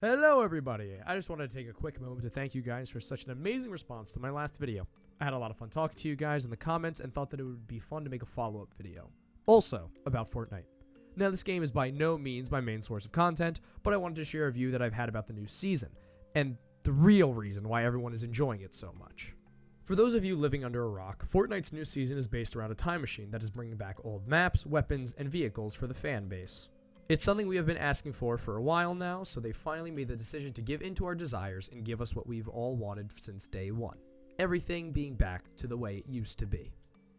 Hello everybody! I just wanted to take a quick moment to thank you guys for such an amazing response to my last video. I had a lot of fun talking to you guys in the comments and thought that it would be fun to make a follow-up video. Also, about Fortnite. Now this game is by no means my main source of content, but I wanted to share a view that I've had about the new season, and the real reason why everyone is enjoying it so much. For those of you living under a rock, Fortnite's new season is based around a time machine that is bringing back old maps, weapons, and vehicles for the fan base. It's something we have been asking for a while now, so they finally made the decision to give in to our desires and give us what we've all wanted since day one. Everything being back to the way it used to be.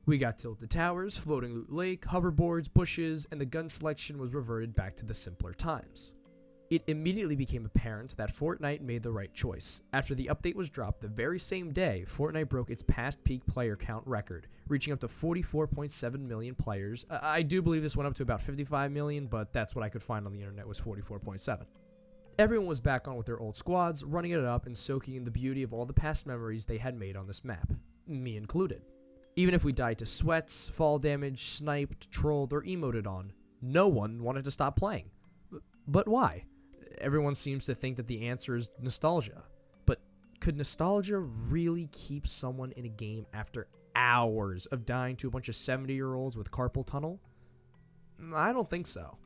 We got tilted towers, floating loot lake, hoverboards, bushes, and the gun selection was reverted back to the simpler times. It immediately became apparent that Fortnite made the right choice. After the update was dropped the very same day, Fortnite broke its past peak player count record, reaching up to 44.7 million players. I do believe this went up to about 55 million, but that's what I could find on the internet was 44.7. Everyone was back on with their old squads, running it up and soaking in the beauty of all the past memories they had made on this map, me included. Even if we died to sweats, fall damage, sniped, trolled, or emoted on, no one wanted to stop playing. But why? Everyone seems to think that the answer is nostalgia. But could nostalgia really keep someone in a game after hours of dying to a bunch of 70-year-olds with carpal tunnel? I don't think so.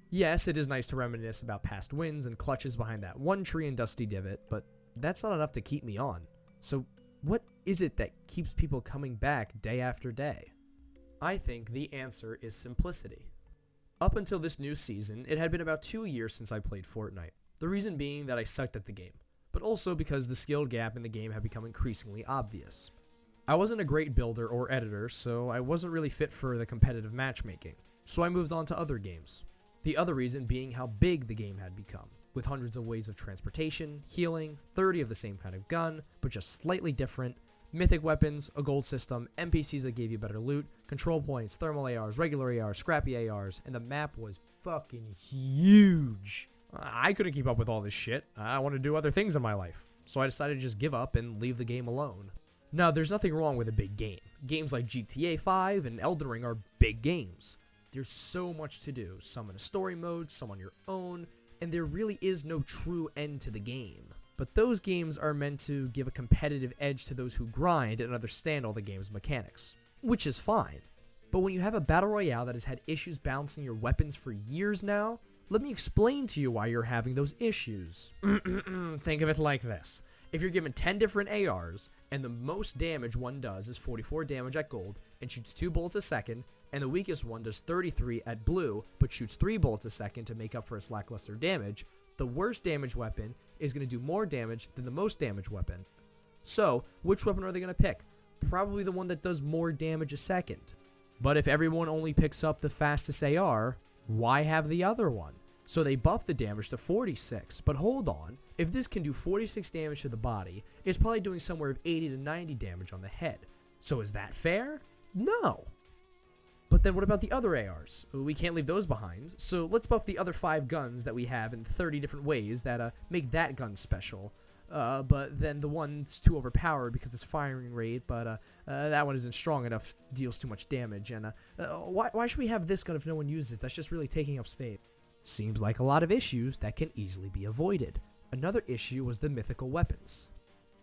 Yes, it is nice to reminisce about past wins and clutches behind that one tree and dusty divot, but that's not enough to keep me on. So what is it that keeps people coming back day after day? I think the answer is simplicity. Up until this new season, it had been about 2 years since I played Fortnite. The reason being that I sucked at the game, but also because the skill gap in the game had become increasingly obvious. I wasn't a great builder or editor, so I wasn't really fit for the competitive matchmaking, so I moved on to other games. The other reason being how big the game had become, with hundreds of ways of transportation, healing, 30 of the same kind of gun, but just slightly different, mythic weapons, a gold system, NPCs that gave you better loot, control points, thermal ARs, regular ARs, scrappy ARs, and the map was fucking huge. I couldn't keep up with all this shit. I wanted to do other things in my life, so I decided to just give up and leave the game alone. Now, there's nothing wrong with a big game. Games like GTA 5 and Elden Ring are big games. There's so much to do, some in a story mode, some on your own, and there really is no true end to the game. But those games are meant to give a competitive edge to those who grind and understand all the game's mechanics, which is fine. But when you have a battle royale that has had issues balancing your weapons for years now, let me explain to you why you're having those issues. Think of it like this. If you're given 10 different ARs, and the most damage one does is 44 damage at gold, and shoots 2 bullets a second, and the weakest one does 33 at blue, but shoots 3 bullets a second to make up for its lackluster damage, the worst damage weapon is going to do more damage than the most damage weapon. So, which weapon are they going to pick? Probably the one that does more damage a second. But if everyone only picks up the fastest AR, why have the other one? So they buff the damage to 46, but hold on, if this can do 46 damage to the body, it's probably doing somewhere of 80 to 90 damage on the head. So is that fair? No. But then what about the other ARs? We can't leave those behind, so let's buff the other 5 guns that we have in 30 different ways that make that gun special. But then the one's too overpowered because it's firing rate, but that one isn't strong enough, deals too much damage, and why should we have this gun if no one uses it? That's just really taking up space. Seems like a lot of issues that can easily be avoided. Another issue was the mythical weapons.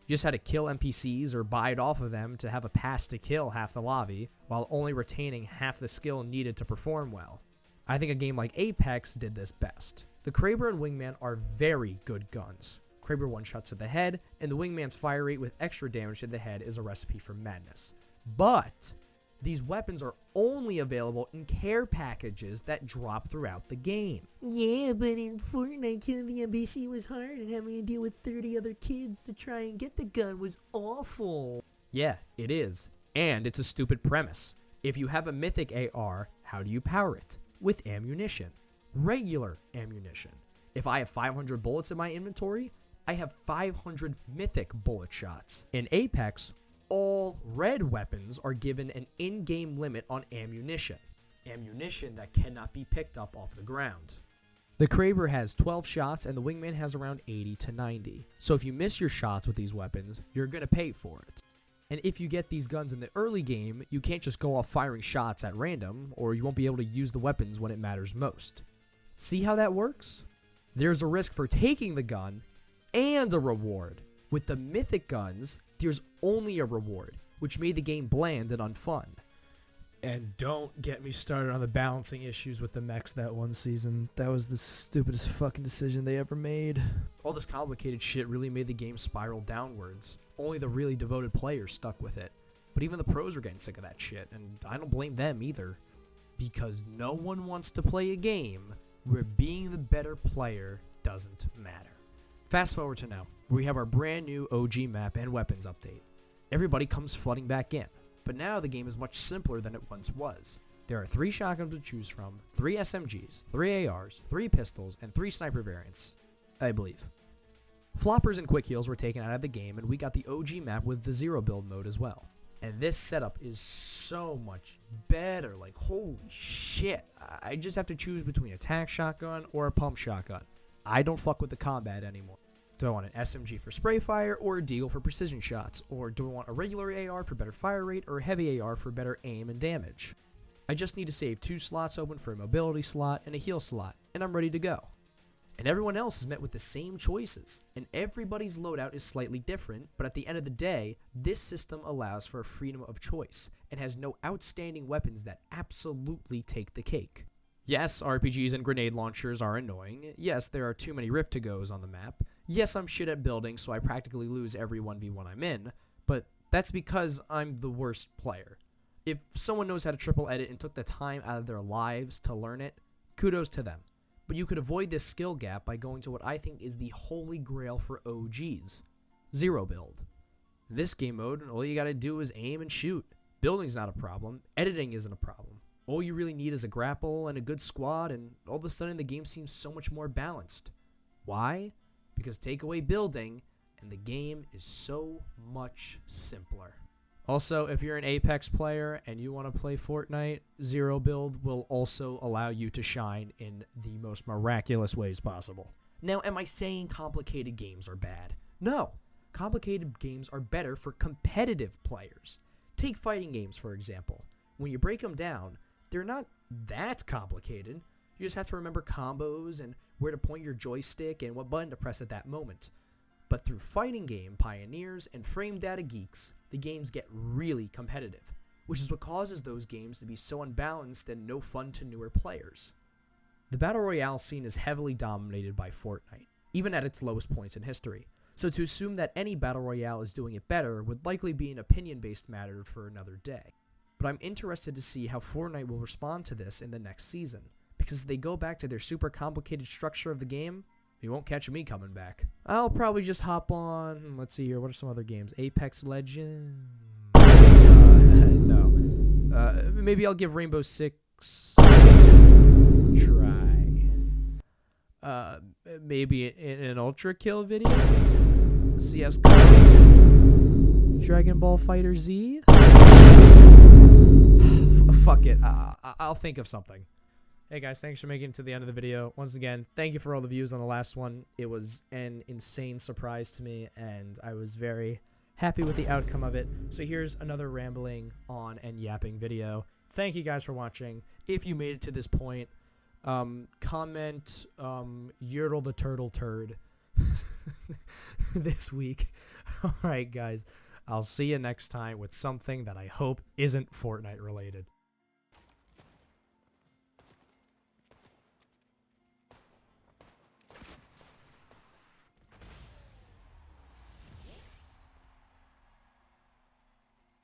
You just had to kill NPCs or buy it off of them to have a pass to kill half the lobby, while only retaining half the skill needed to perform well. I think a game like Apex did this best. The Kraber and Wingman are very good guns. Kraber one-shots to the head, and the Wingman's fire rate with extra damage to the head is a recipe for madness. But these weapons are only available in care packages that drop throughout the game. Yeah, but in Fortnite, killing the NPC was hard, and having to deal with 30 other kids to try and get the gun was awful. Yeah, it is. And it's a stupid premise. If you have a mythic AR, how do you power it? With ammunition. Regular ammunition. If I have 500 bullets in my inventory, I have 500 mythic bullet shots. In Apex, all red weapons are given an in-game limit on ammunition. Ammunition that cannot be picked up off the ground. The Kraber has 12 shots and the Wingman has around 80 to 90. So if you miss your shots with these weapons, you're going to pay for it. And if you get these guns in the early game, you can't just go off firing shots at random, or you won't be able to use the weapons when it matters most. See how that works? There's a risk for taking the gun and a reward. With the mythic guns, there's only a reward, which made the game bland and unfun. And don't get me started on the balancing issues with the mechs that one season. That was the stupidest fucking decision they ever made. All this complicated shit really made the game spiral downwards. Only the really devoted players stuck with it. But even the pros were getting sick of that shit, and I don't blame them either. Because no one wants to play a game where being the better player doesn't matter. Fast forward to now, where we have our brand new OG map and weapons update. Everybody comes flooding back in. But now the game is much simpler than it once was. There are 3 shotguns to choose from, 3 SMGs, 3 ARs, 3 pistols, and 3 sniper variants, I believe. Floppers and quick heals were taken out of the game, and we got the OG map with the zero build mode as well. And this setup is so much better, like holy shit. I just have to choose between attack shotgun or a pump shotgun. I don't fuck with the combat anymore. Do I want an SMG for spray fire or a deagle for precision shots? Or do I want a regular AR for better fire rate or a heavy AR for better aim and damage? I just need to save 2 slots open for a mobility slot and a heal slot, and I'm ready to go. And everyone else is met with the same choices, and everybody's loadout is slightly different, but at the end of the day, this system allows for freedom of choice, and has no outstanding weapons that absolutely take the cake. Yes, RPGs and grenade launchers are annoying. Yes, there are too many rift to goes on the map. Yes, I'm shit at building, so I practically lose every 1v1 I'm in, but that's because I'm the worst player. If someone knows how to triple edit and took the time out of their lives to learn it, kudos to them. But you could avoid this skill gap by going to what I think is the holy grail for OGs, zero build. In this game mode, all you gotta do is aim and shoot. Building's not a problem, editing isn't a problem. All you really need is a grapple and a good squad, and all of a sudden the game seems so much more balanced. Why? Because take away building, and the game is so much simpler. Also, if you're an Apex player and you want to play Fortnite, zero build will also allow you to shine in the most miraculous ways possible. Now, am I saying complicated games are bad? No. Complicated games are better for competitive players. Take fighting games, for example. When you break them down, they're not that complicated. You just have to remember combos and where to point your joystick and what button to press at that moment. But through fighting game pioneers and frame data geeks, the games get really competitive, which is what causes those games to be so unbalanced and no fun to newer players. The Battle Royale scene is heavily dominated by Fortnite, even at its lowest points in history, so to assume that any Battle Royale is doing it better would likely be an opinion-based matter for another day. But I'm interested to see how Fortnite will respond to this in the next season, because if they go back to their super complicated structure of the game, you won't catch me coming back. I'll probably just hop on, let's see here, what are some other games? Apex Legends? No. Maybe I'll give Rainbow Six a try. Maybe an Ultrakill video? CSGO? Dragon Ball Fighter Z? Fuck it, I'll think of something. Hey guys, thanks for making it to the end of the video. Once again, thank you for all the views on the last one. It was an insane surprise to me, and I was very happy with the outcome of it. So here's another rambling on and yapping video. Thank you guys for watching. If you made it to this point, comment Yertle the Turtle Turd this week. Alright guys, I'll see you next time with something that I hope isn't Fortnite related.